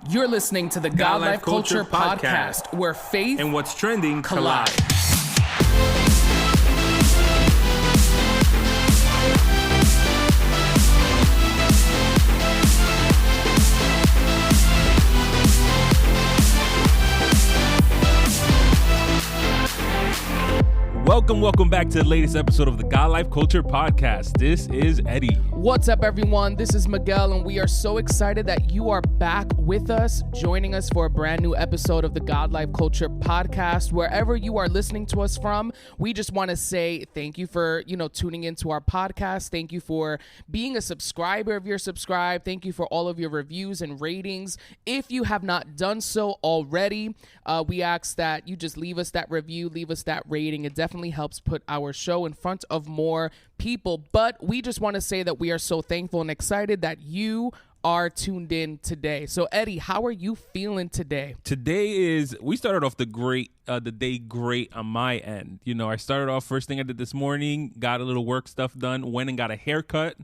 You're listening to the God Life Culture Podcast, where faith and what's trending collide. Welcome back to the latest episode of the God Life Culture Podcast. This is Eddie. What's up, everyone? This is Miguel, and we are so excited that you are back with us, joining us for a brand new episode of the God Life Culture Podcast. Wherever you are listening to us from, we just want to say thank you for, tuning into our podcast. Thank you for being a subscriber if you're subscribed. Thank you for all of your reviews and ratings. If you have not done so already, we ask that you just leave us that review, leave us that rating. It definitely helps put our show in front of more people. But we just want to say that we are so thankful and excited that you are tuned in today. So Eddie, how are you feeling today? We started off the day great on my end. I started off, first thing I did this morning, got a little work stuff done, went and got a haircut.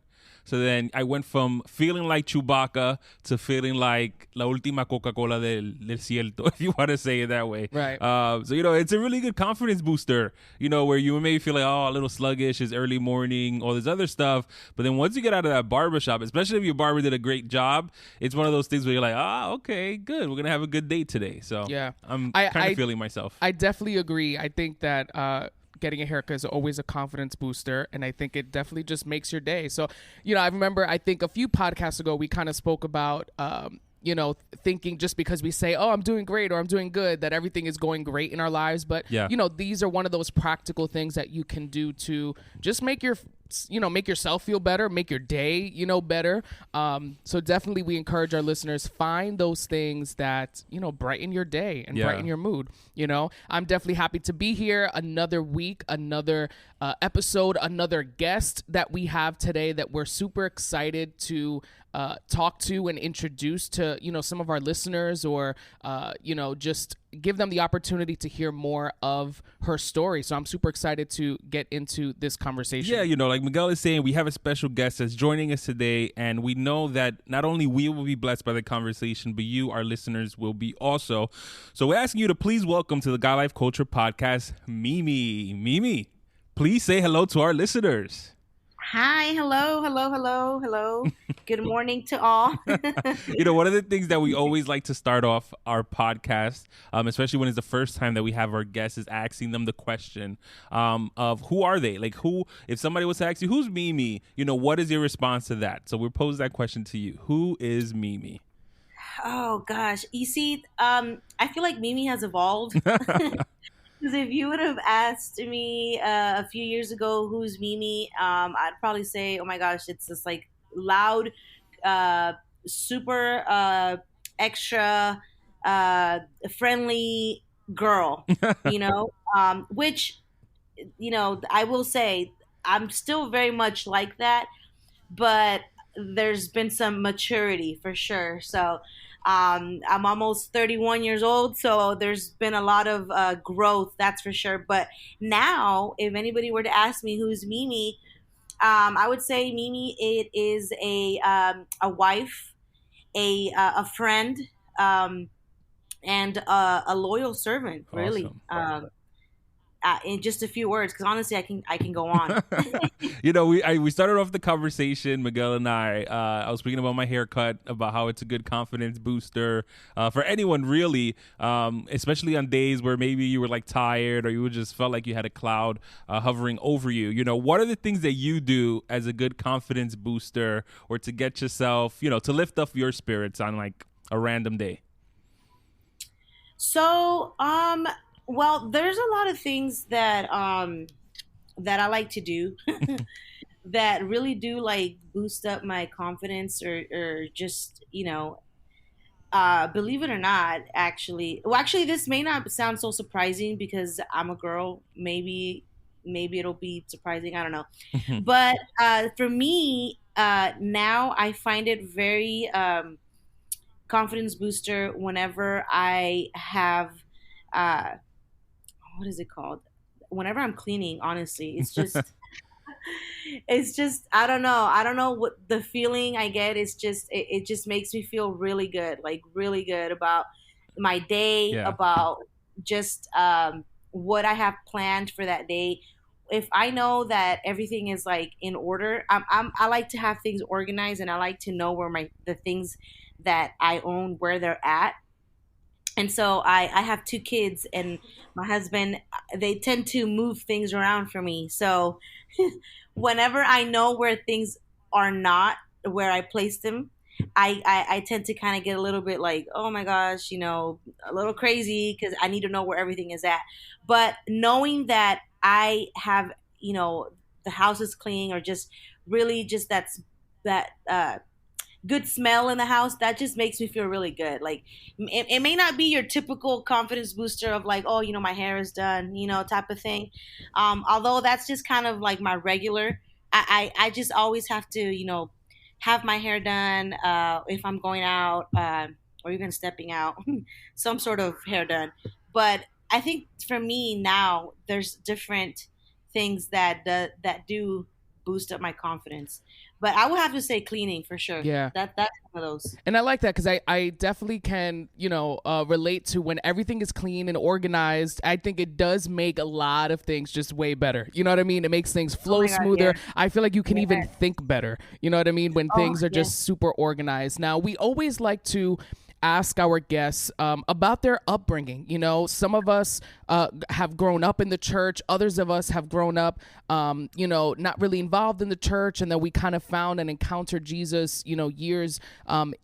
So then I went from feeling like Chewbacca to feeling like la última Coca-Cola del desierto, if you want to say it that way. Right. So, it's a really good confidence booster, where you maybe feel like, a little sluggish, it's early morning, all this other stuff. But then once you get out of that barbershop, especially if your barber did a great job, it's one of those things where you're like, okay, good. We're going to have a good day today. So yeah, I'm kind of feeling myself. I definitely agree. I think that getting a haircut is always a confidence booster, and I think it definitely just makes your day. So, I remember, I think a few podcasts ago, we kind of spoke about, thinking just because we say, I'm doing great or I'm doing good, that everything is going great in our lives. But, yeah. These are one of those practical things that you can do to just make yourself feel better, make your day, better. So definitely we encourage our listeners, find those things that, brighten your day and brighten your mood. I'm definitely happy to be here. Another week, another episode, another guest that we have today that we're super excited to talk to and introduce to, some of our listeners, or, just give them the opportunity to hear more of her story. So I'm super excited to get into this conversation. Yeah, like Miguel is saying, we have a special guest that's joining us today, and we know that not only we will be blessed by the conversation, but you, our listeners, will be also. So we're asking you to please welcome to the God Life Culture Podcast, MIMY. MIMY, please say hello to our listeners. Hi, hello. Good morning to all. One of the things that we always like to start off our podcast, especially when it's the first time that we have our guests, is asking them the question of who are they? Like, if somebody was to ask you, who's MIMY? What is your response to that? So we'll pose that question to you. Who is MIMY? Oh, gosh. You see, I feel like MIMY has evolved. Because if you would have asked me a few years ago who's MIMY, I'd probably say, oh my gosh, it's this like loud, super extra friendly girl, which, I will say I'm still very much like that, but there's been some maturity for sure. So I'm almost 31 years old, so there's been a lot of growth, that's for sure. But now, if anybody were to ask me who's MIMY, I would say MIMY, it is a wife, a friend, and a loyal servant, really. Awesome. In just a few words, because honestly, I can go on. We started off the conversation, Miguel and I was speaking about my haircut, about how it's a good confidence booster for anyone, really, especially on days where maybe you were like tired, or you just felt like you had a cloud hovering over you. What are the things that you do as a good confidence booster, or to get yourself, to lift up your spirits on like a random day? So, well, there's a lot of things that that I like to do that really do like boost up my confidence, or just, believe it or not, actually, this may not sound so surprising because I'm a girl. Maybe it'll be surprising. I don't know. But for me, now I find it very confidence booster whenever I have what is it called? Whenever I'm cleaning, honestly, it's just It's just I don't know what the feeling I get is. Just it just makes me feel really good, like really good about my day, Yeah. about just what I have planned for that day. If I know that everything is like in order, I like to have things organized, and I like to know where my the things that I own, where they're at. And so I have two kids, and my husband, they tend to move things around for me. So whenever I know where things are not where I place them, I tend to kind of get a little bit like, oh my gosh, a little crazy, because I need to know where everything is at. But knowing that I have, the house is clean, or just really just that good smell in the house, that just makes me feel really good. Like it may not be your typical confidence booster of like, oh, my hair is done, type of thing. Although that's just kind of like my regular. I just always have to, have my hair done if I'm going out, or even stepping out, some sort of hair done. But I think for me now, there's different things that do boost up my confidence. But I would have to say cleaning for sure. Yeah. That's one of those. And I like that because I definitely can, relate to when everything is clean and organized. I think it does make a lot of things just way better. You know what I mean? It makes things Oh flow my God, smoother. yeah. I feel like you can even Yeah. think better. You know what I mean? When Oh things are yeah. just super organized. Now, we always like to ask our guests about their upbringing. Some of us have grown up in the church. Others of us have grown up, not really involved in the church. And then we kind of found and encountered Jesus, years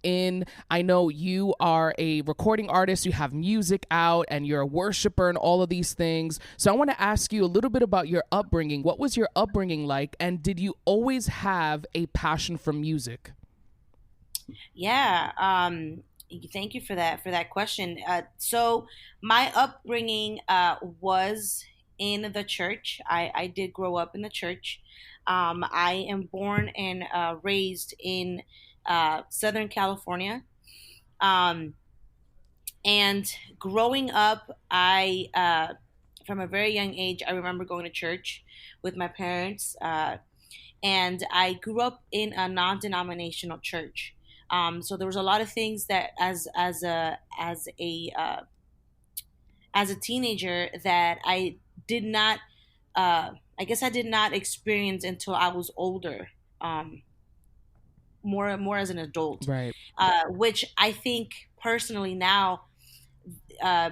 in. I know you are a recording artist. You have music out and you're a worshiper and all of these things. So I want to ask you a little bit about your upbringing. What was your upbringing like? And did you always have a passion for music? Yeah. Thank you for that question. So my upbringing was in the church. I did grow up in the church. I am born and raised in Southern California. Um, and growing up, from a very young age, I remember going to church with my parents. And I grew up in a non-denominational church. So there was a lot of things that, as a teenager, that I did not, I guess I did not experience until I was older, more as an adult, Right. which I think personally now, uh,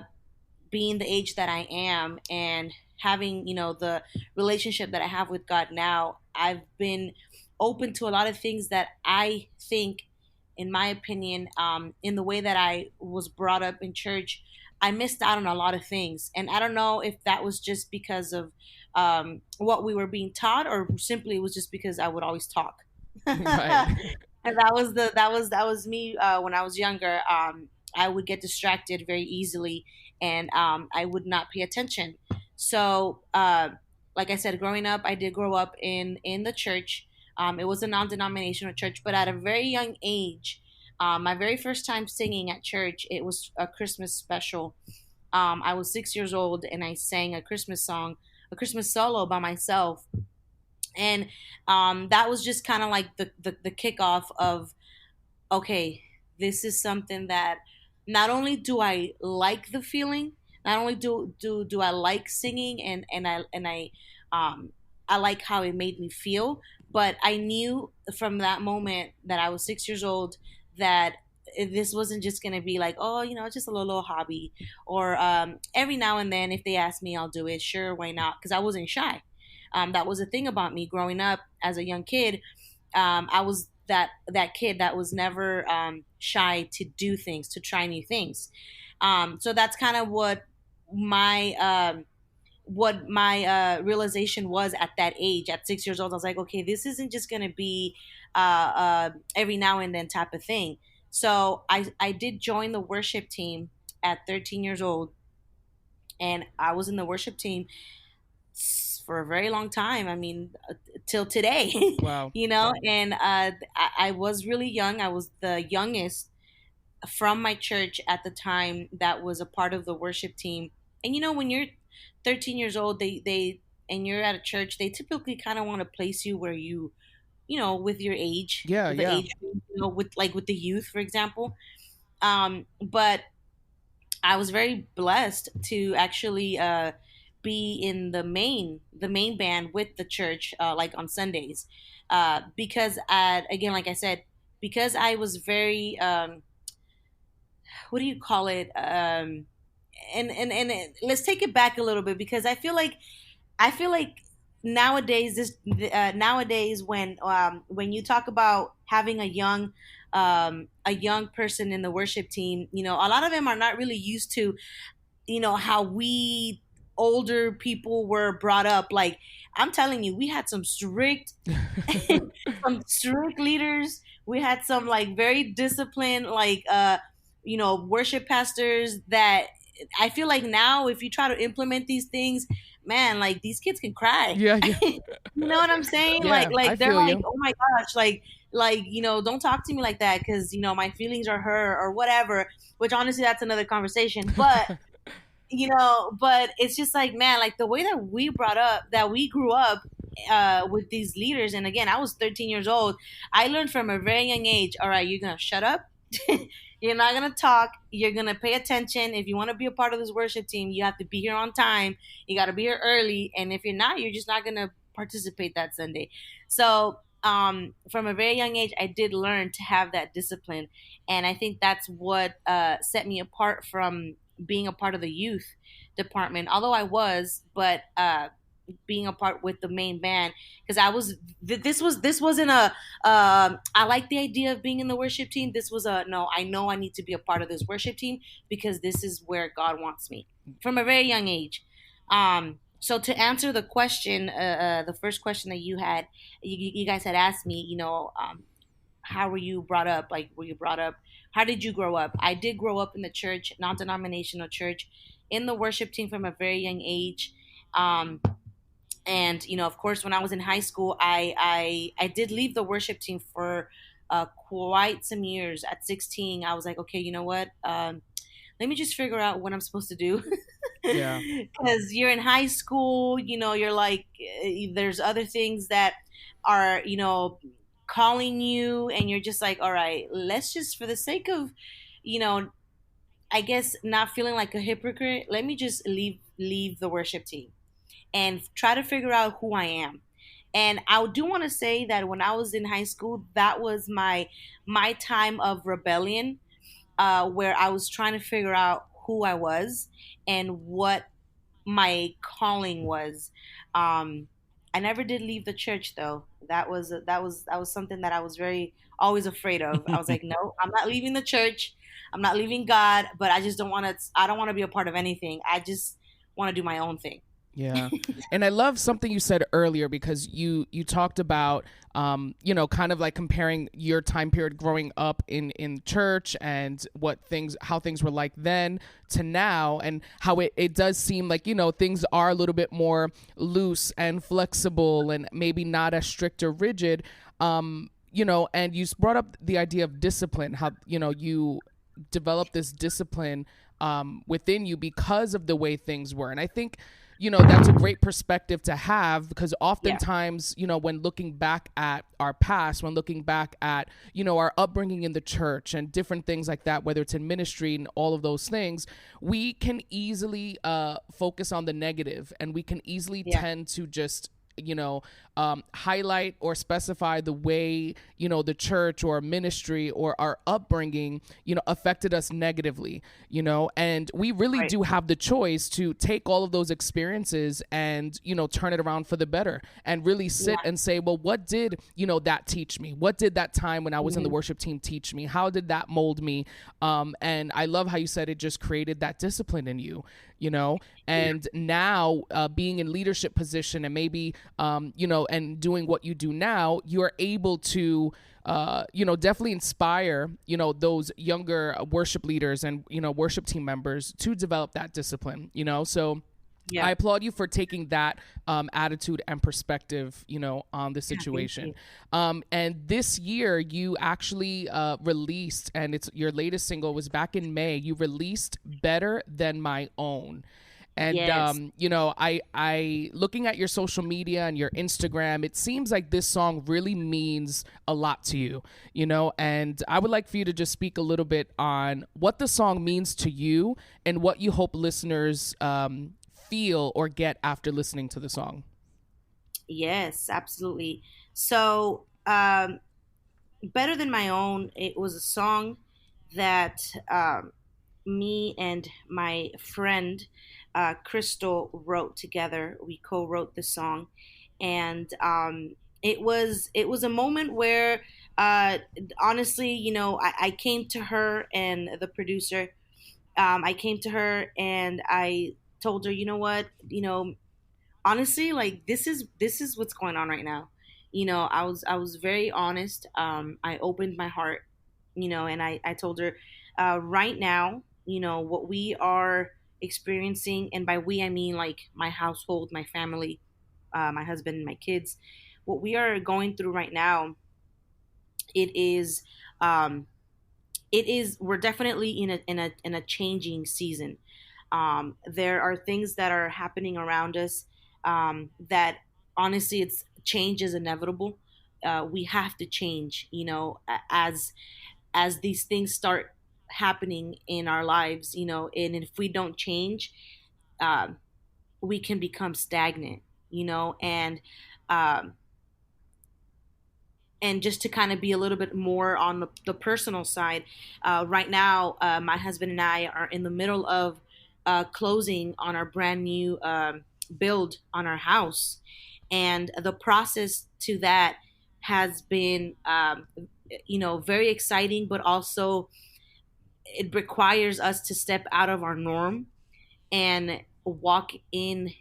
being the age that I am, and having, the relationship that I have with God now, I've been open to a lot of things that I think, in my opinion, in the way that I was brought up in church, I missed out on a lot of things. And I don't know if that was just because of what we were being taught, or simply it was just because I would always talk. Right. And that was me when I was younger. I would get distracted very easily, and I would not pay attention. So, like I said, growing up, I did grow up in the church. It was a non-denominational church, but at a very young age, my very first time singing at church, it was a Christmas special. I was 6 years old, and I sang a Christmas song, a Christmas solo by myself, and that was just kind of like the kickoff of, okay, this is something that not only do I like the feeling, not only do I like singing, and I like how it made me feel, but I knew from that moment that I was 6 years old that this wasn't just gonna be like, oh, just a little hobby, or every now and then if they ask me, I'll do it. Sure, why not? Because I wasn't shy. That was the thing about me growing up as a young kid. I was that kid that was never shy to do things, to try new things. So that's kind of my realization was at that age. At 6 years old, I was like, okay, this isn't just gonna be every now and then type of thing. So I did join the worship team at 13 years old, and I was in the worship team for a very long time. I mean, till today, Wow. And I was really young. I was the youngest from my church at the time that was a part of the worship team. And when you're 13 years old, they and you're at a church, they typically kind of want to place you where you know, with your age, Yeah, with the yeah. age, you know, with like with the youth, for example. But I was very blessed to actually be in the main band with the church, like on Sundays, because again, like I said, because I was very what do you call it? Let's take it back a little bit because I feel like nowadays this nowadays when you talk about having a young person in the worship team, you know, a lot of them are not really used to, you know, how we older people were brought up. Like, I'm telling you, we had some strict some strict leaders. We had some like very disciplined, like you know, worship pastors that I feel like now if you try to implement these things, man, like these kids can cry. Yeah, yeah. You know what I'm saying? Yeah, I Like they're feel like, you. oh my gosh, like you know, don't talk to me like that because you know my feelings are hurt or whatever. Which honestly, that's another conversation. But you know, but it's just like, man, like the way that we grew up with these leaders. And again, I was 13 years old. I learned from a very young age, all right, you're gonna shut up. You're not gonna talk, you're gonna pay attention. If you want to be a part of this worship team, you have to be here on time, you got to be here early, and if you're not, you're just not gonna participate that Sunday. So from a very young age, I did learn to have that discipline, and I think that's what set me apart from being a part of the youth department, although I was, but being a part with the main band because I was this wasn't a I like the idea of being in the worship team. This was a no, I know I need to be a part of this worship team because this is where God wants me from a very young age. So to answer the question, the first question that you had, you guys had asked me, you know, how were you brought up? Like, were you brought up? How did you grow up? I did grow up in the church, non-denominational church, in the worship team from a very young age. Um, and you know, of course, when I was in high school, I did leave the worship team for quite some years. At 16, I was like, okay, you know what? Let me just figure out what I'm supposed to do. Yeah. Because you're in high school, you know, you're like, there's other things that are, you know, calling you, and you're just like, all right, let's just, for the sake of, you know, I guess not feeling like a hypocrite, let me just leave the worship team and try to figure out who I am. And I do want to say that when I was in high school, that was my time of rebellion, where I was trying to figure out who I was and what my calling was. Um, I never did leave the church though. That was something that I was very always afraid of. I was like, no, I'm not leaving the church. I'm not leaving God, but I just don't want to. I don't want to be a part of anything. I just want to do my own thing. Yeah. And I love something you said earlier because you talked about you know, kind of like comparing your time period growing up in church and how things were like then to now, and how it does seem like, you know, things are a little bit more loose and flexible and maybe not as strict or rigid. You know, and you brought up the idea of discipline, how, you know, you developed this discipline within you because of the way things were. And I think, you know, that's a great perspective to have because oftentimes, you know, when looking back at our past, when looking back at, you know, our upbringing in the church and different things like that, whether it's in ministry and all of those things, we can easily focus on the negative, and we can easily tend to just, you know, highlight or specify the way, you know, the church or ministry or our upbringing, you know, affected us negatively, you know, and we really do have the choice to take all of those experiences and, you know, turn it around for the better and really sit and say, well, what did, you know, that teach me? What did that time when I was in the worship team teach me? How did that mold me? And I love how you said it just created that discipline in you, you know, and now being in leadership position and maybe, you know, and doing what you do now, you're able to, you know, definitely inspire, you know, those younger worship leaders and, you know, worship team members to develop that discipline, you know, so I applaud you for taking that attitude and perspective, you know, on the situation. And this year you actually released, and it's your latest single was back in May, you released Better Than My Own. And Yes. I looking at your social media and your Instagram, it seems like this song really means a lot to you, and I would like for you to just speak a little bit on what the song means to you and what you hope listeners feel or get after listening to the song. Yes, absolutely. So, Better Than My Own, it was a song that me and my friend Crystal wrote together. We co-wrote the song, and it was a moment where, uh, honestly, I came to her and the producer. I came to her and I told her, you know what, honestly, like this is what's going on right now. I was very honest. I opened my heart, and I told her, right now, what we are experiencing, and by we I mean like my household, my family, my husband and my kids. What we are going through right now, it is um we're definitely in a changing season. There are things that are happening around us, that honestly, it's change is inevitable. We have to change, as these things start happening in our lives, and if we don't change, um, we can become stagnant, um, and just to kind of be a little bit more on the personal side, right now, my husband and I are in the middle of closing on our brand new build on our house. And the process to that has been, very exciting, but also it requires us to step out of our norm and walk in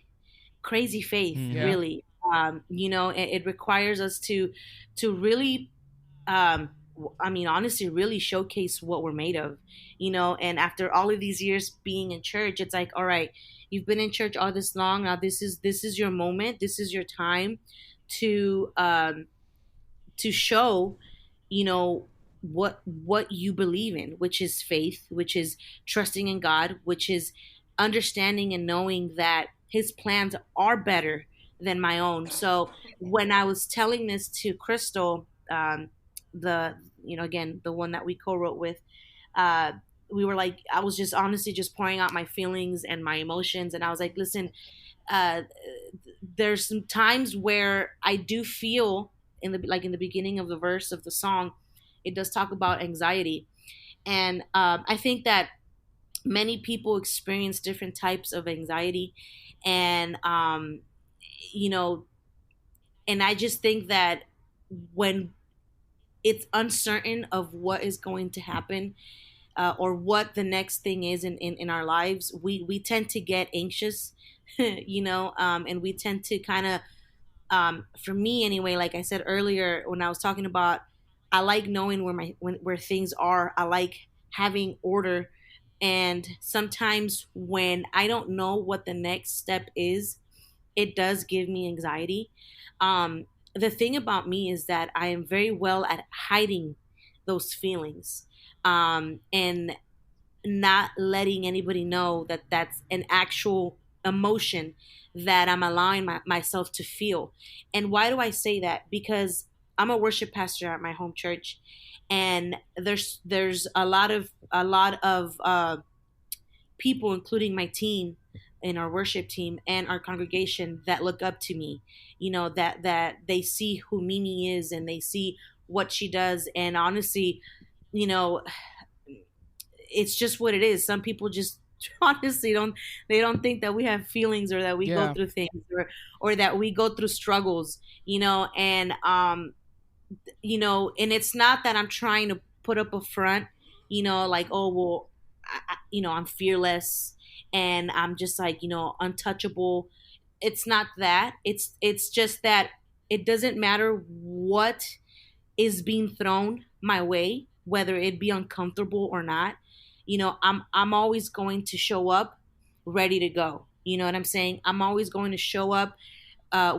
crazy faith, Hmm. Yeah. really. It requires us to really, um I mean, honestly, really showcase what we're made of, and after all of these years being in church, it's like, all right, you've been in church all this long, now this is your moment, this is your time to show, you know what you believe in, which is faith, which is trusting in God, which is understanding and knowing that his plans are better than my own. So when I was telling this to Crystal, the again, the one that we co-wrote with, uh we were like, I was just honestly just pouring out my feelings and my emotions, and I was like, listen, uh, there's some times where I do feel, in the beginning of the verse of the song, it does talk about anxiety, and I think that many people experience different types of anxiety, and you know, and I just think that when it's uncertain of what is going to happen, or what the next thing is in our lives, we tend to get anxious, and we tend to kind of, for me anyway, like I said earlier when I was talking about, I like knowing where things are. I like having order, and sometimes when I don't know what the next step is, it does give me anxiety. Um, the thing about me is that I am very well at hiding those feelings, and not letting anybody know that that's an actual emotion that I'm allowing myself to feel. And why do I say that? Because I'm a worship pastor at my home church, and there's a lot of people, including my team in our worship team and our congregation, that look up to me. That they see who Mimi is, and they see what she does, and honestly, you know it's just what it is. Some people just honestly don't think that we have feelings, or that we go Yeah. through things, or that we go through struggles, and and it's not that I'm trying to put up a front, like, oh well, I'm fearless, and I'm just like, untouchable. It's not that. It's just that it doesn't matter what is being thrown my way, whether it be uncomfortable or not. I'm always going to show up ready to go. You know what I'm saying? I'm always going to show up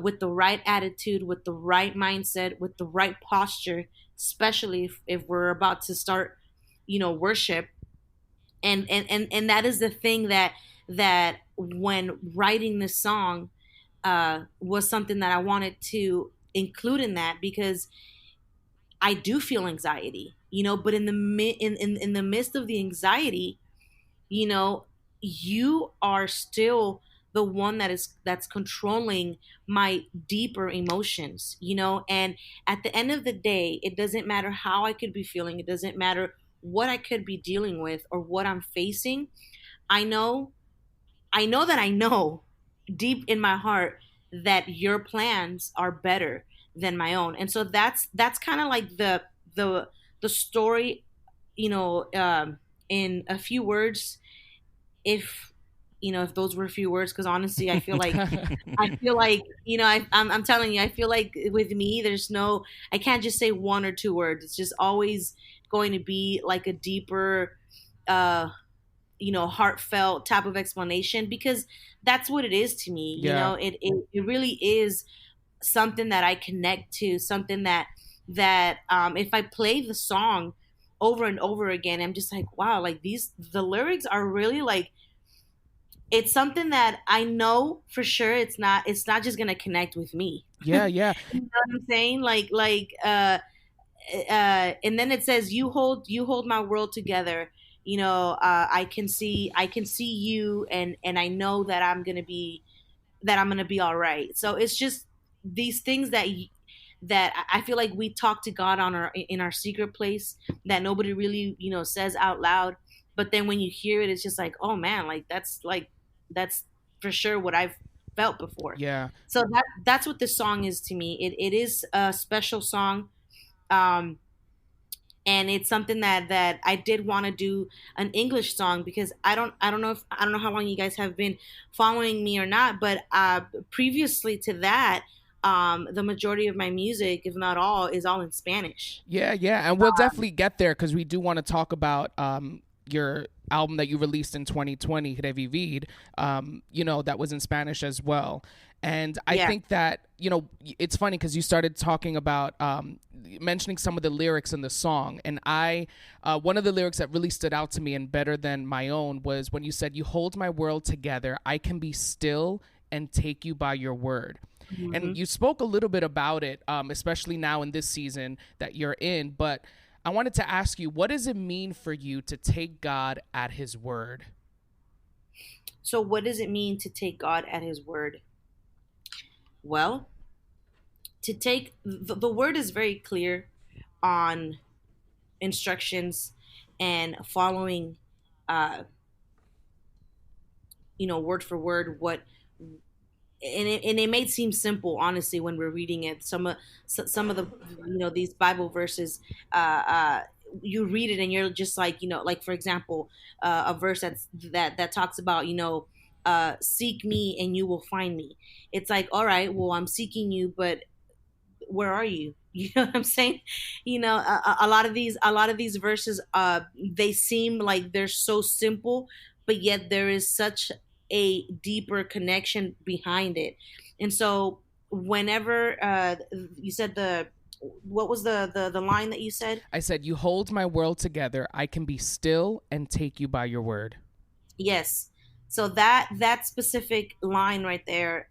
with the right attitude, with the right mindset, with the right posture, especially if we're about to start, worship. And that is the thing that when writing this song was something that I wanted to include in that, because I do feel anxiety, but in the midst of the anxiety, you know, you are still the one that's controlling my deeper emotions, and at the end of the day, it doesn't matter how I could be feeling, it doesn't matter what I could be dealing with or what I'm facing. I know that I know deep in my heart that your plans are better than my own. And so that's kind of like the story, in a few words, if if those were a few words, because honestly I feel like I'm telling you, I feel like with me there's no, I can't just say one or two words. It's just always going to be like a deeper uh heartfelt type of explanation, because that's what it is to me. Yeah. It really is something that I connect to, something that if I play the song over and over again, I'm just like, wow, like the lyrics are really like, it's something that I know for sure it's not just gonna connect with me. Yeah, yeah. You know what I'm saying? And then it says, you hold my world together. I can see you, and I know that I'm gonna be all right. So it's just these things that I feel like we talk to God in our secret place, that nobody really says out loud. But then when you hear it, it's just like, oh man, that's for sure what I've felt before. Yeah. So that's what this song is to me. It is a special song. Um, and it's something that I did want to do an English song, because I don't know how long you guys have been following me or not, but previously to that, the majority of my music, if not all, is all in Spanish. Yeah, yeah, and we'll definitely get there because we do want to talk about your album that you released in 2020, Revivid. That was in Spanish as well. And I Yeah. think that it's funny because you started talking about mentioning some of the lyrics in the song, and I one of the lyrics that really stood out to me and better than my own was when you said, "You hold my world together. I can be still and take you by your word." And Mhm. you spoke a little bit about it, especially now in this season that you're in. But I wanted to ask you, what does it mean for you to take God at his word? So what does it mean to take God at His word? Well, to take the word is very clear on instructions and following, uh, word for word, what, and it may seem simple, honestly, when we're reading it. Some of the, these Bible verses, uh, uh, you read it and you're just like, like for example, a verse that talks about, seek me and you will find me. It's like, all right, well, I'm seeking you, but where are you? You know what I'm saying? A lot of these verses, they seem like they're so simple, but yet there is such a deeper connection behind it. And so whenever you said what was the line that you said? I said, "You hold my world together. I can be still and take you by your word." Yes. So that specific line right there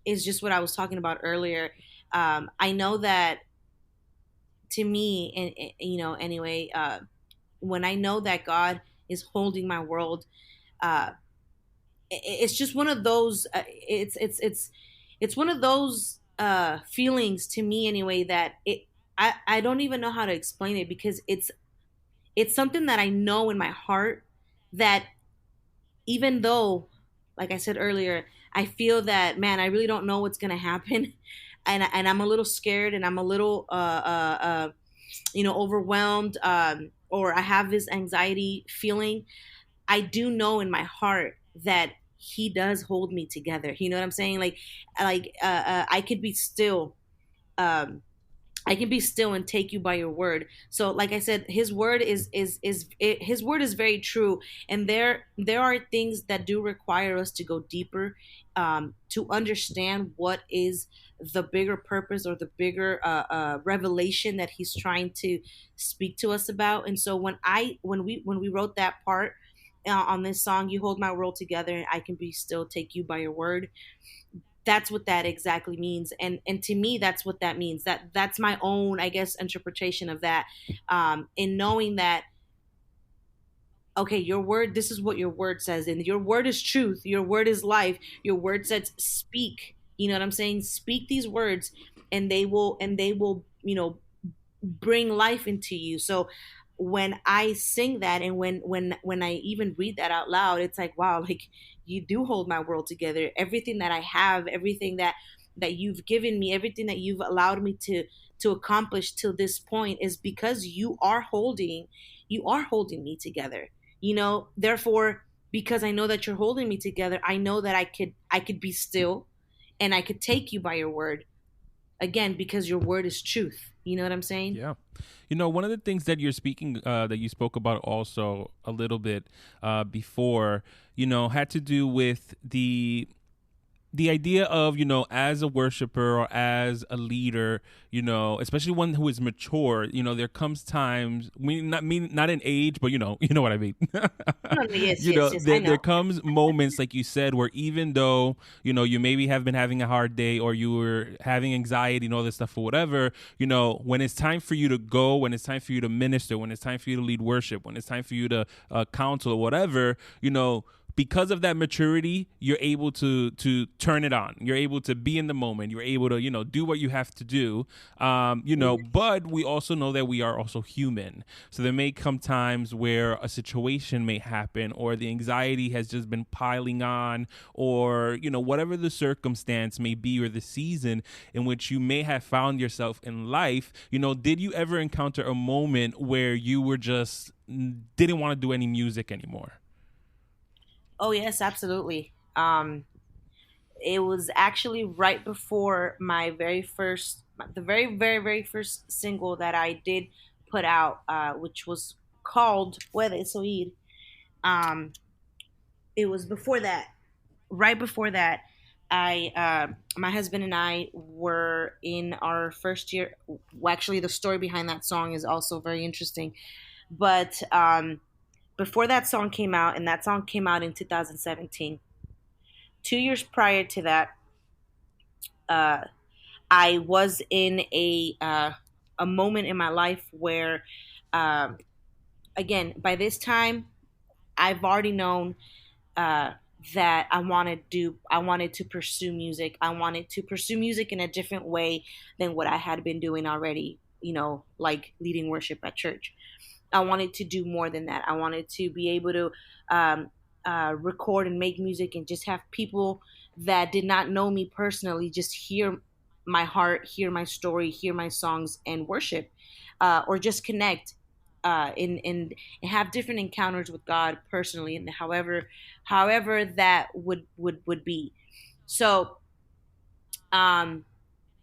is just what I was talking about earlier. I know that, to me, and anyway, when I know that God is holding my world, uh, it's just one of those. It's one of those feelings to me anyway, that I don't even know how to explain it, because it's something that I know in my heart, that even though, like I said earlier, I feel that, man, I really don't know what's gonna happen, and I'm a little scared, and I'm a little overwhelmed, or I have this anxiety feeling. I do know in my heart that He does hold me together. You know what I'm saying? I could be still. Um, I can be still and take you by your word. So, like I said, His word His word is very true, and there are things that do require us to go deeper, to understand what is the bigger purpose, or the bigger revelation that He's trying to speak to us about. And so when we wrote that part, on this song, "You hold my world together, and I can be still, take you by your word." That's what that exactly means, and to me, that's what that means. That's my own, I guess, interpretation of that. In knowing that, okay, your word, this is what your word says, and your word is truth, your word is life, your word says speak, you know what I'm saying, speak these words, and they will bring life into you. So when I sing that, and when I even read that out loud, it's like, wow, like, you do hold my world together. Everything that I have, everything that you've given me, everything that you've allowed me to accomplish till this point is because you are holding me together. Therefore, because I know that you're holding me together, I know that I could be still, and I could take you by your word, again, because your word is truth. You know what I'm saying? Yeah. One of the things that you're speaking, that you spoke about also a little bit before, had to do with the idea of, as a worshiper or as a leader, especially one who is mature, there comes times, not in age, but you know what I mean. No, no, yes, yes, yes, I There know. comes moments, like you said, where even though, you maybe have been having a hard day, or you were having anxiety and all this stuff or whatever, when it's time for you to go, when it's time for you to minister, when it's time for you to lead worship, when it's time for you to counsel or whatever, because of that maturity, you're able to turn it on. You're able to be in the moment. You're able to, do what you have to do. But we also know that we are also human. So there may come times where a situation may happen, or the anxiety has just been piling on, or, whatever the circumstance may be, or the season in which you may have found yourself in life. Did you ever encounter a moment where you were just didn't want to do any music anymore? Oh yes, absolutely. It was actually right before the very, very, very first single that I did put out, which was called "Puedes Oír." Um, it was before that, right before that. My husband and I were in our first year. Well, actually, the story behind that song is also very interesting. But before that song came out, and that song came out in 2017. 2 years prior to that, uh, I was in a moment in my life where, uh, again, by this time, I've already known uh, that I wanted to pursue music. I wanted to pursue music in a different way than what I had been doing already. Like leading worship at church. I wanted to do more than that. I wanted to be able to um, record and make music, and just have people that did not know me personally just hear my heart, hear my story, hear my songs, and worship, or just connect, and have different encounters with God personally, and however that would be. So, um,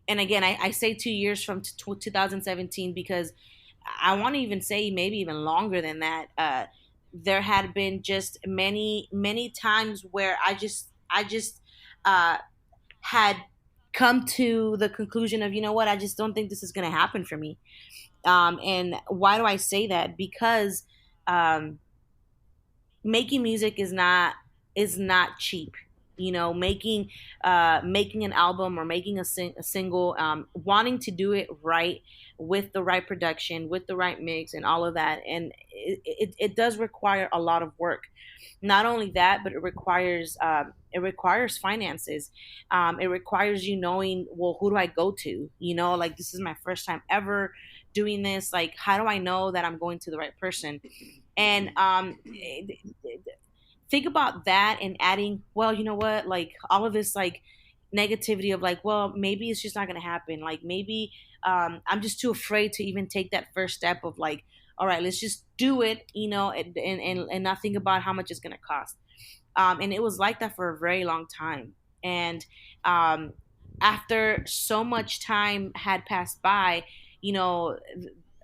and again, I say 2 years from 2017, because I want to even say maybe even longer than that. There had been just many, many times where I just uh, had come to the conclusion of, you know what, I just don't think this is going to happen for me. And why do I say that? Because um, making music is not cheap. Making an album, or making a single, wanting to do it right, with the right production, with the right mix, and all of that, and it does require a lot of work. Not only that, but it requires finances. It requires you knowing, well, who do I go to? Like, this is my first time ever doing this. Like, how do I know that I'm going to the right person? And think about that, and adding, well, you know what, like, all of this, like, negativity of, like, well, maybe it's just not going to happen. Like, maybe I'm just too afraid to even take that first step of, like, all right, let's just do it, and not think about how much it's going to cost. And it was like that for a very long time. And um, after so much time had passed by, you know,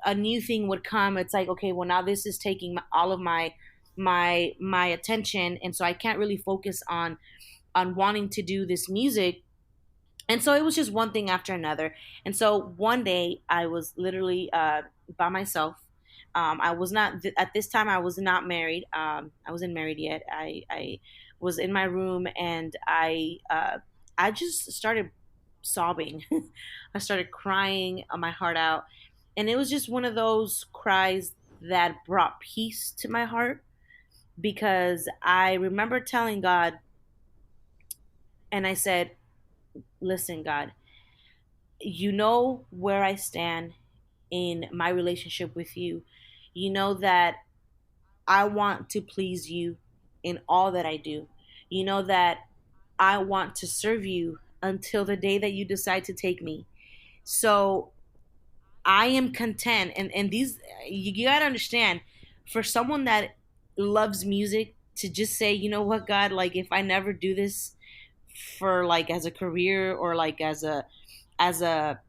a new thing would come. It's like, okay, well, now this is taking all of my attention, and so I can't really focus on wanting to do this music. And so it was just one thing after another. And so one day I was literally by myself, I was not at this time. I was not married. I wasn't married yet. I was in my room, and I just started sobbing. I started crying my heart out, and it was just one of those cries that brought peace to my heart, because I remember telling God, and I said, "Listen, God, you know where I stand in my relationship with you. You know that I want to please you in all that I do. You know that I want to serve you until the day that you decide to take me. So I am content." And these, you got to understand, for someone that loves music to just say, you know what, God, like if I never do this for like as a career, or like as a as a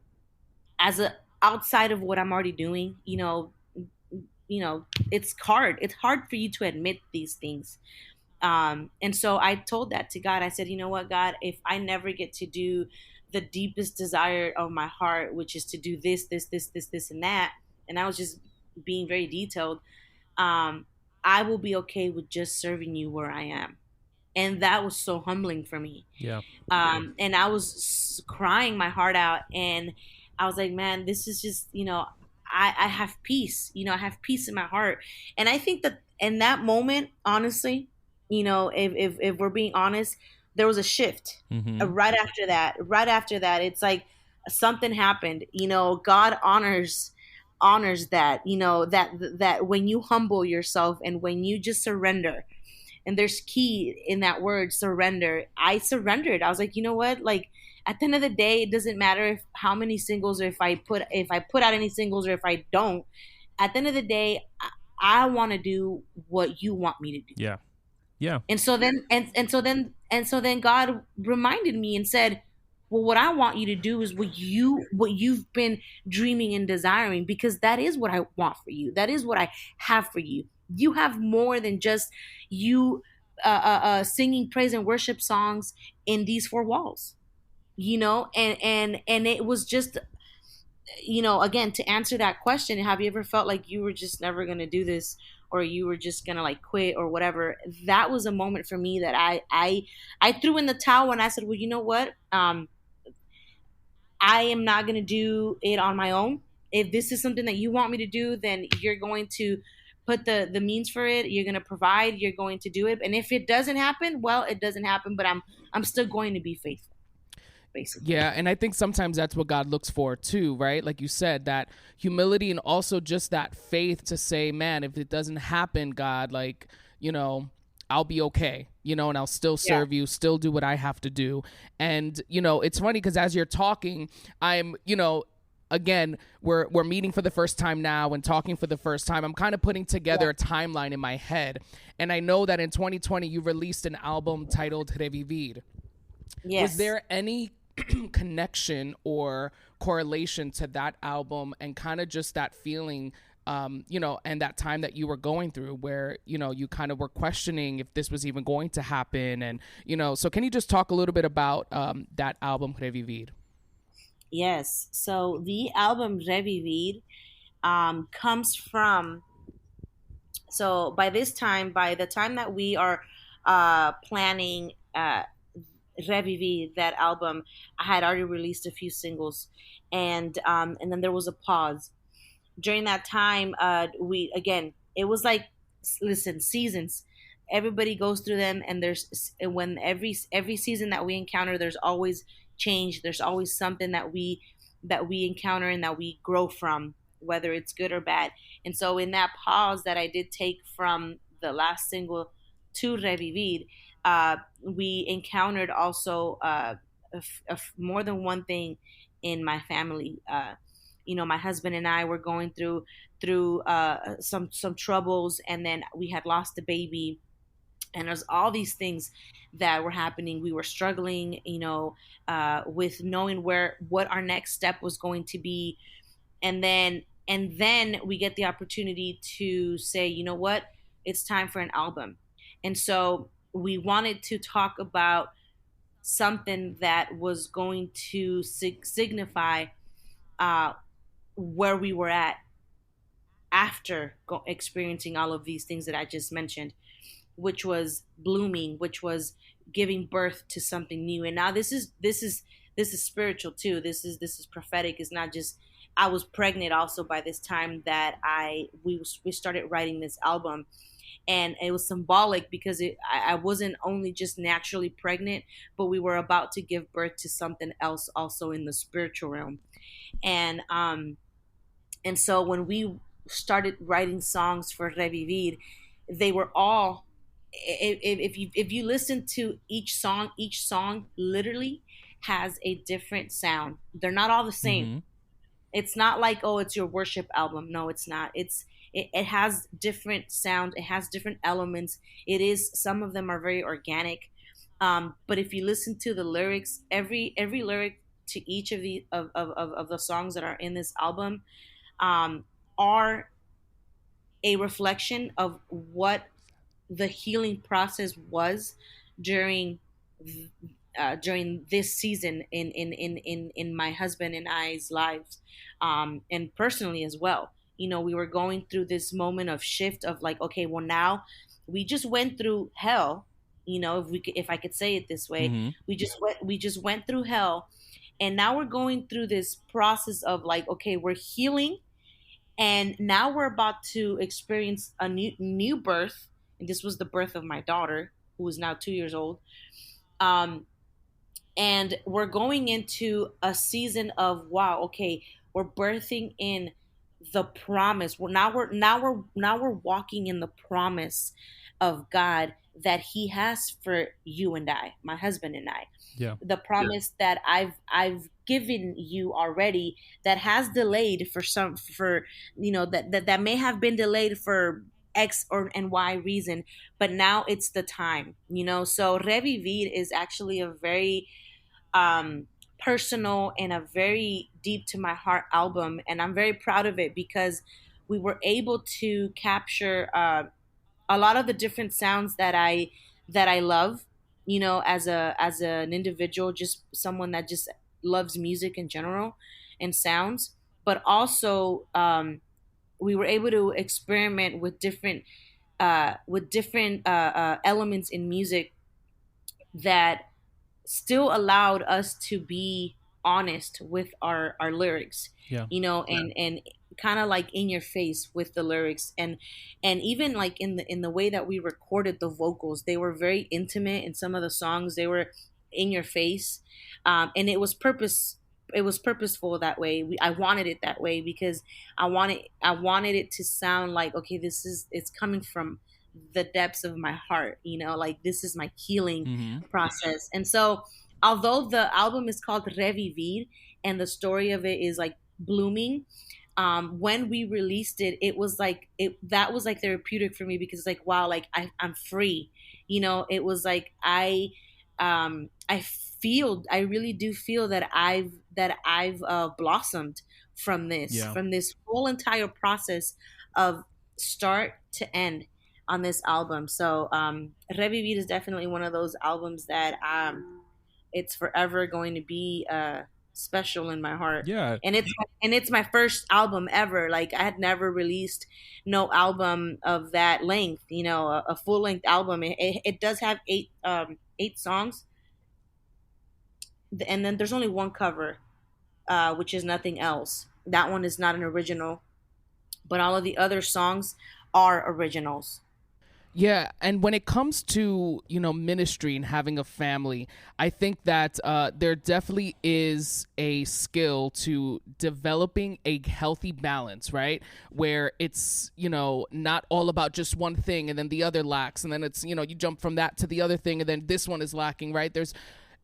outside of what I'm already doing, it's hard. It's hard for you to admit these things. And so I told that to God. I said, you know what, God, if I never get to do the deepest desire of my heart, which is to do this, and that, and I was just being very detailed, um, I will be okay with just serving you where I am. And that was so humbling for me. Yeah. And I was crying my heart out, and I was like, man, this is just, I have peace. I have peace in my heart. And I think that in that moment, honestly, if we're being honest, there was a shift. Mm-hmm. Right after that, it's like something happened. God honors that. That when you humble yourself, and when you just surrender, and there's key in that word, surrender. I surrendered. I was like, you know what, like at the end of the day, it doesn't matter if how many singles, or if I put out any singles, or if I don't. At the end of the day, I want to do what you want me to do. Yeah. Yeah. And so then God reminded me and said, well, what I want you to do is what you've been dreaming and desiring, because that is what I want for you. That is what I have for you. You have more than just you singing praise and worship songs in these four walls. And it was just, again, to answer that question, have you ever felt like you were just never going to do this, or you were just going to like quit or whatever? That was a moment for me that I threw in the towel, and I said, well, you know what? I am not going to do it on my own. If this is something that you want me to do, then you're going to put the means for it. You're going to provide. You're going to do it. And if it doesn't happen, well, it doesn't happen. But I'm still going to be faithful, basically. Yeah, and I think sometimes that's what God looks for too, right? Like you said, that humility, and also just that faith to say, man, if it doesn't happen, God, like, I'll be okay, and I'll still serve you, still do what I have to do. And, it's funny because as you're talking, I'm, again, we're meeting for the first time now and talking for the first time. I'm kind of putting together a timeline in my head. And I know that in 2020, you released an album titled Revivir. Yes. Was there any connection or correlation to that album and kind of just that feeling, and that time that you were going through where, you kind of were questioning if this was even going to happen? And, so can you just talk a little bit about that album, Revivir? Yes. So the album Revivir comes from, so by the time that we are planning Revivir, that album, I had already released a few singles, and then there was a pause. During that time, we again, it was like, listen, seasons. Everybody goes through them, and when every season that we encounter, there's always change. There's always something that we encounter and that we grow from, whether it's good or bad. And so, in that pause that I did take from the last single to Revivir, we encountered also more than one thing in my family. My husband and I were going through some troubles, and then we had lost a baby, and there's all these things that were happening. We were struggling, with knowing what our next step was going to be, and then we get the opportunity to say, you know what, it's time for an album. And so we wanted to talk about something that was going to signify where we were at after experiencing all of these things that I just mentioned, which was blooming, which was giving birth to something new. And now this is spiritual too. This is prophetic. It's not just, I was pregnant also by this time that we started writing this album, and it was symbolic because I wasn't only just naturally pregnant, but we were about to give birth to something else also in the spiritual realm. And so when we started writing songs for Revivir, they were all, if you listen to each song literally has a different sound. They're not all the same. Mm-hmm. It's not like, oh, it's your worship album. No, it's not. It has different sound. It has different elements. It is, some of them are very organic. But if you listen to the lyrics, every lyric to each of the songs that are in this album, um, are a reflection of what the healing process was during during this season in my husband and I's lives, and personally as well. We were going through this moment of shift of like, okay, well, now we just went through hell. If I could say it this way, Mm-hmm. we just went through hell, and now we're going through this process of like, okay, we're healing, and now we're about to experience a new birth. And this was the birth of my daughter, who is now 2 years old. um and we're going into a season of, wow, okay, we're birthing in the promise. We're walking in the promise of God that He has for you and I, my husband and I. Yeah. The promise that I've given you already, that has delayed for that may have been delayed for X or and Y reason, but now it's the time. So Revivir is actually a very personal and a very deep to my heart album, and I'm very proud of it because we were able to capture a lot of the different sounds that I love, as an individual, just someone that just loves music in general and sounds. But also, we were able to experiment with different elements in music that still allowed us to be honest with our lyrics, Yeah. and kind of like in your face with the lyrics, and even like in the way that we recorded the vocals, they were very intimate. In some of the songs, they were in your face, and it was purposeful that way. I wanted it that way because I wanted it to sound like, okay, it's coming from the depths of my heart, like this is my healing Mm-hmm. process. And so, although the album is called Revivir and the story of it is like blooming, when we released it, it was like that was like therapeutic for me because it's like, wow, like I'm free. It was like I really do feel that I've blossomed from this Yeah. from this whole entire process of start to end on this album. So Revivir is definitely one of those albums that it's forever going to be special in my heart. Yeah. And it's my first album ever. Like, I had never released no album of that length, a full length album. It does have eight songs, and then there's only one cover, which is Nothing Else. That one is not an original, but all of the other songs are originals. Yeah, and when it comes to ministry and having a family, I think that there definitely is a skill to developing a healthy balance, right? Where it's not all about just one thing and then the other lacks, and then it's you jump from that to the other thing and then this one is lacking, right? There's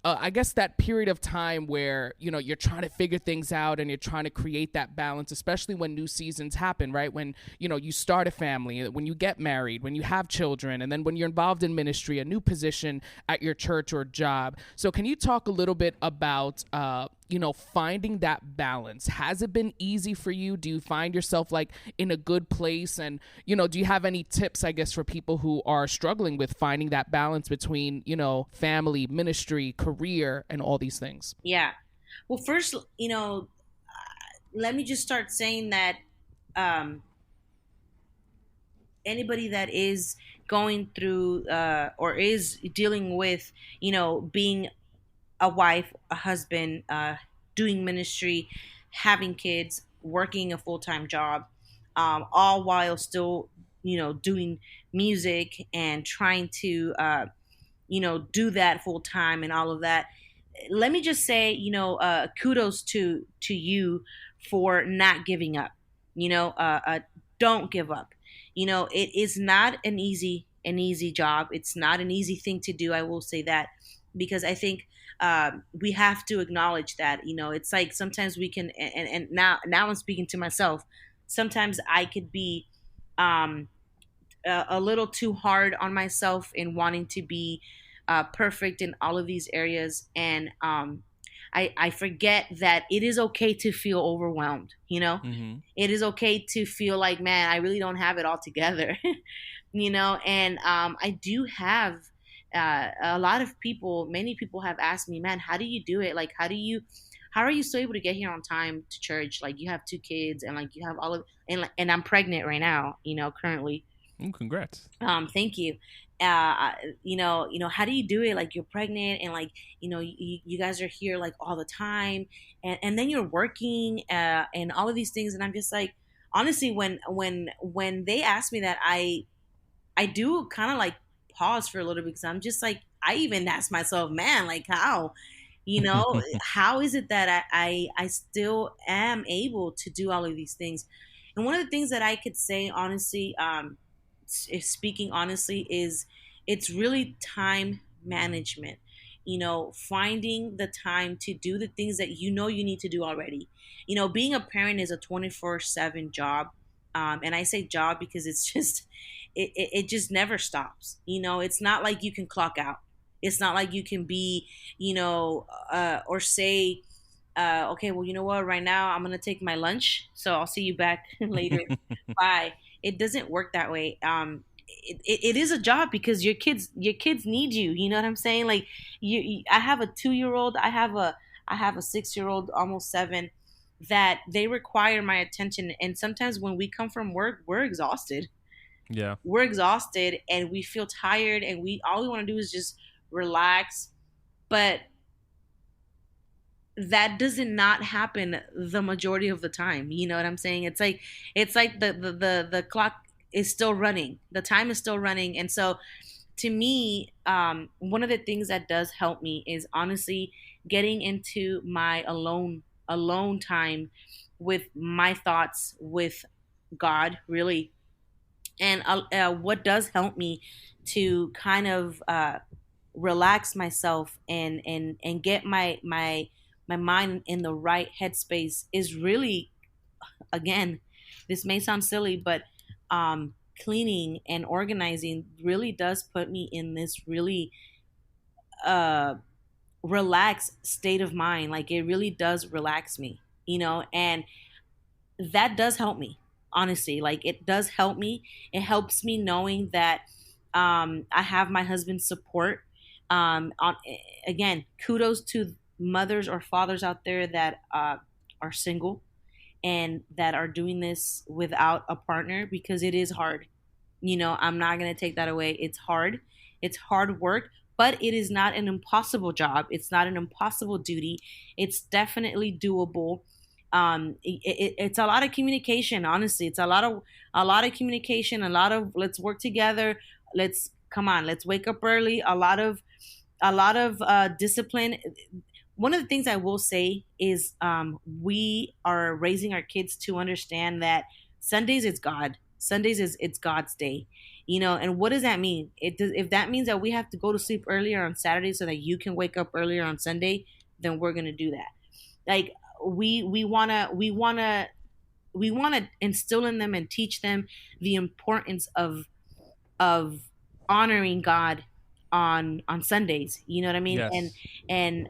I guess that period of time where you're trying to figure things out and you're trying to create that balance, especially when new seasons happen, right? When you start a family, when you get married, when you have children, and then when you're involved in ministry, a new position at your church or job. So can you talk a little bit about finding that balance? Has it been easy for you? Do you find yourself like in a good place? And do you have any tips, I guess, for people who are struggling with finding that balance between family, ministry, career, and all these things? Yeah. Well, first, let me just start saying that um, anybody that is going through or is dealing with, being a wife, a husband, doing ministry, having kids, working a full time job, all while still, doing music and trying to, do that full time and all of that. Let me just say, kudos to you for not giving up. Don't give up. It is not an easy job. It's not an easy thing to do. I will say that, because I think we have to acknowledge that. It's like sometimes we can, and now I'm speaking to myself. Sometimes I could be a little too hard on myself in wanting to be perfect in all of these areas, and I forget that it is okay to feel overwhelmed. Mm-hmm. It is okay to feel like, man, I really don't have it all together. And I do have a lot of people, many people have asked me, man, how do you do it? Like, how are you so able to get here on time to church? Like, you have two kids, and like you have all of, and I'm pregnant right now, currently. Congrats. Thank you. uh how do you do it? Like, you're pregnant, and like, you guys are here like all the time, and then you're working, and all of these things. And I'm just like, honestly, when they ask me that, I do kind of like pause for a little bit, because I'm just like, I even ask myself, man, like, how is it that I still am able to do all of these things? And one of the things that I could say honestly, speaking honestly, is it's really time management. Finding the time to do the things that you need to do already. Being a parent is a 24/7 job. And I say job because it's just, it just never stops. It's not like you can clock out. It's not like you can be, or say, okay, well, you know what? Right now, I'm gonna take my lunch, so I'll see you back later. Bye. It doesn't work that way. It is a job, because your kids need you. You know what I'm saying? Like, I have a 2 year old. I have a 6 year old, almost 7, that they require my attention. And sometimes when we come from work, we're exhausted. Yeah. We're exhausted, and we feel tired, and we want to do is just relax. But that doesn't not happen the majority of the time. You know what I'm saying? It's like the clock is still running. The time is still running. And so, to me, one of the things that does help me is honestly getting into my alone time with my thoughts, with God, really. And what does help me to kind of relax myself, and get my mind in the right headspace is really, again, this may sound silly, but cleaning and organizing really does put me in this really uh relaxed state of mind. Like, it really does relax me, and that does help me, honestly. Like, it does help me. It helps me knowing that I have my husband's support. On Again, kudos to mothers or fathers out there that are single, and that are doing this without a partner, because it is hard. I'm not going to take that away. It's hard. It's hard work, but it is not an impossible job. It's not an impossible duty. It's definitely doable. It's a lot of communication. Honestly, it's a lot of communication. A lot of, let's work together. Let's come on. Let's wake up early. A lot of discipline. One of the things I will say is, we are raising our kids to understand that Sundays is God. Sundays is it's God's day. And what does that mean? If that means that we have to go to sleep earlier on Saturday so that you can wake up earlier on Sunday, then we're gonna do that. Like, we wanna instill in them and teach them the importance of honoring God on Sundays. You know what I mean? And Yes. and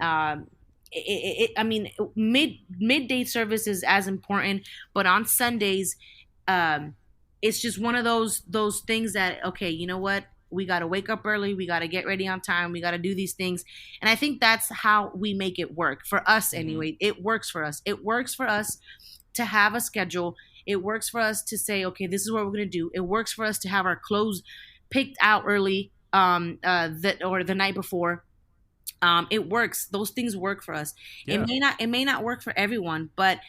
I mean, midday service is as important, but on Sundays, um, it's just one of those things that, okay, you know what? We got to wake up early. We got to get ready on time. We got to do these things, and I think that's how we make it work for us. Mm-hmm. Anyway, it works for us. It works for us to have a schedule, It works for us to say, okay, this is what we're going to do. It works for us to have our clothes picked out early, the night before. It works. Those things work for us. Yeah. It may not work for everyone, but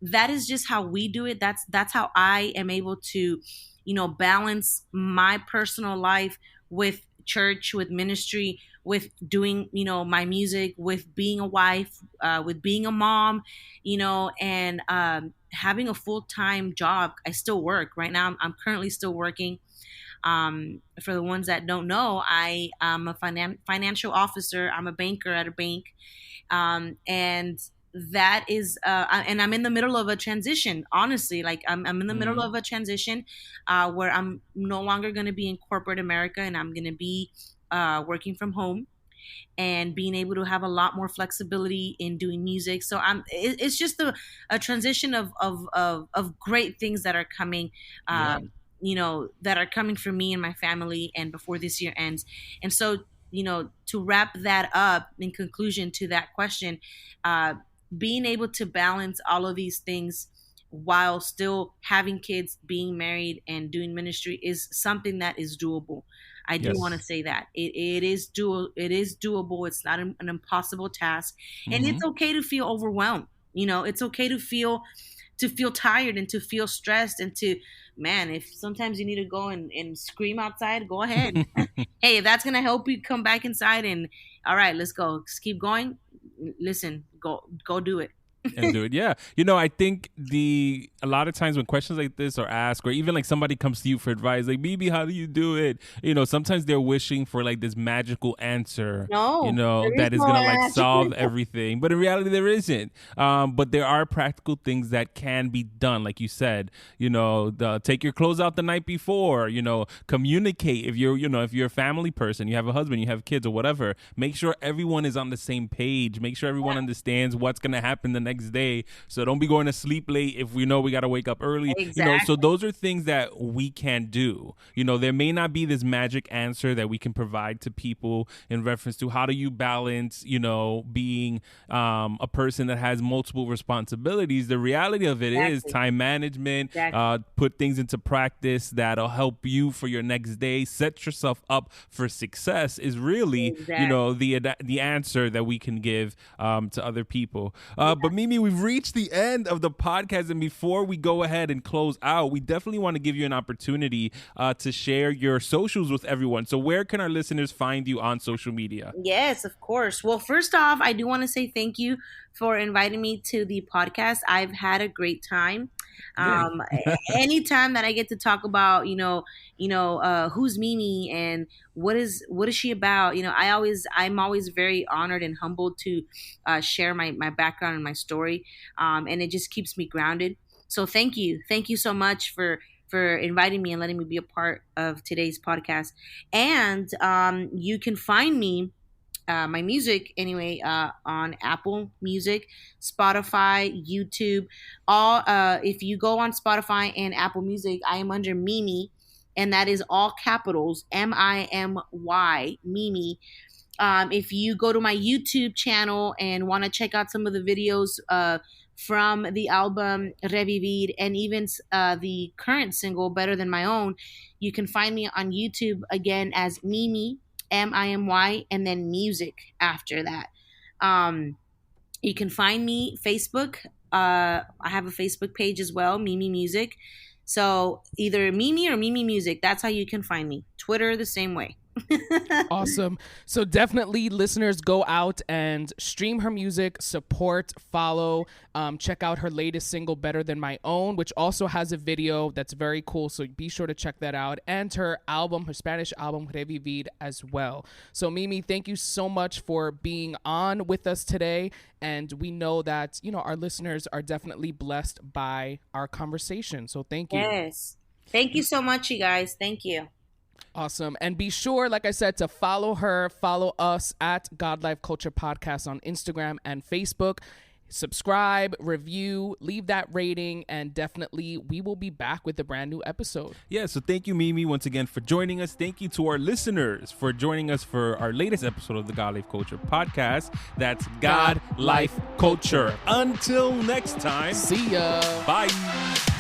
that is just how we do it. That's how I am able to, balance my personal life with church, with ministry, with doing, my music, with being a wife, with being a mom, and having a full-time job. I still work right now. I'm currently still working. For the ones that don't know, I am a financial officer. I'm a banker at a bank. And that is, and I'm in the middle of a transition, honestly. Like I'm in the middle of a transition where I'm no longer going to be in corporate America, and I'm going to be working from home and being able to have a lot more flexibility in doing music. So it's just a transition of great things that are coming, that are coming for me and my family, and before this year ends. And so, to wrap that up, in conclusion to that question, being able to balance all of these things while still having kids, being married, and doing ministry is something that is doable. I do want to say that it is doable. It's not an impossible task, and it's okay to feel overwhelmed. It's okay to feel tired and to feel stressed, and if sometimes you need to go and scream outside, go ahead. Hey, if that's gonna help you come back inside, and all right, let's go. Just keep going. Listen, go do it. And do it. Yeah. I think a lot of times when questions like this are asked, or even like somebody comes to you for advice, like, "Mimi, how do you do it?" Sometimes they're wishing for like this magical answer, that is going to like solve everything. But in reality, there isn't. But there are practical things that can be done. Like you said, take your clothes out the night before, communicate. If you're a family person, you have a husband, you have kids or whatever, make sure everyone is on the same page. Make sure everyone understands what's going to happen the next day. So don't be going to sleep late if we know we got to wake up early. Exactly. So those are things that we can do. There may not be this magic answer that we can provide to people in reference to how do you balance, being a person that has multiple responsibilities. The reality of it is time management, put things into practice that'll help you for your next day, set yourself up for success is really, the answer that we can give to other people. But Mimi, we've reached the end of the podcast, and before we go ahead and close out, we definitely want to give you an opportunity to share your socials with everyone. So where can our listeners find you on social media? Yes, of course. Well, first off, I do want to say thank you for inviting me to the podcast. I've had a great time. Anytime that I get to talk about, who's Mimi and what is she about? I'm always very honored and humbled to share my background and my story. And it just keeps me grounded. So thank you so much for inviting me and letting me be a part of today's podcast. And you can find me, my music anyway, on Apple Music, Spotify, YouTube. If you go on Spotify and Apple Music, I am under MIMY, and that is all capitals, MIMY, MIMY. If you go to my YouTube channel and want to check out some of the videos from the album Revivir, and even the current single Better Than My Own, you can find me on YouTube again as MIMY, MIMY, and then music after that. You can find me Facebook. I have a Facebook page as well, MIMY Music. So either MIMY or MIMY Music. That's how you can find me. Twitter, the same way. Awesome. So definitely, listeners, go out and stream her music, support, follow, check out her latest single, Better Than My Own, which also has a video that's very cool. So be sure to check that out, and her Spanish album, Revivir, as well. So Mimi, thank you so much for being on with us today. And we know that, our listeners are definitely blessed by our conversation. So thank you. Yes. Thank you so much, you guys. Thank you. Awesome. And be sure, like I said, to follow her, follow us at God Life Culture Podcast on Instagram and Facebook. Subscribe, review, leave that rating, and definitely we will be back with a brand new episode. Yeah, so thank you, Mimi, once again for joining us. Thank you to our listeners for joining us for our latest episode of the God Life Culture Podcast. That's God Life Culture. Until next time. See ya. Bye.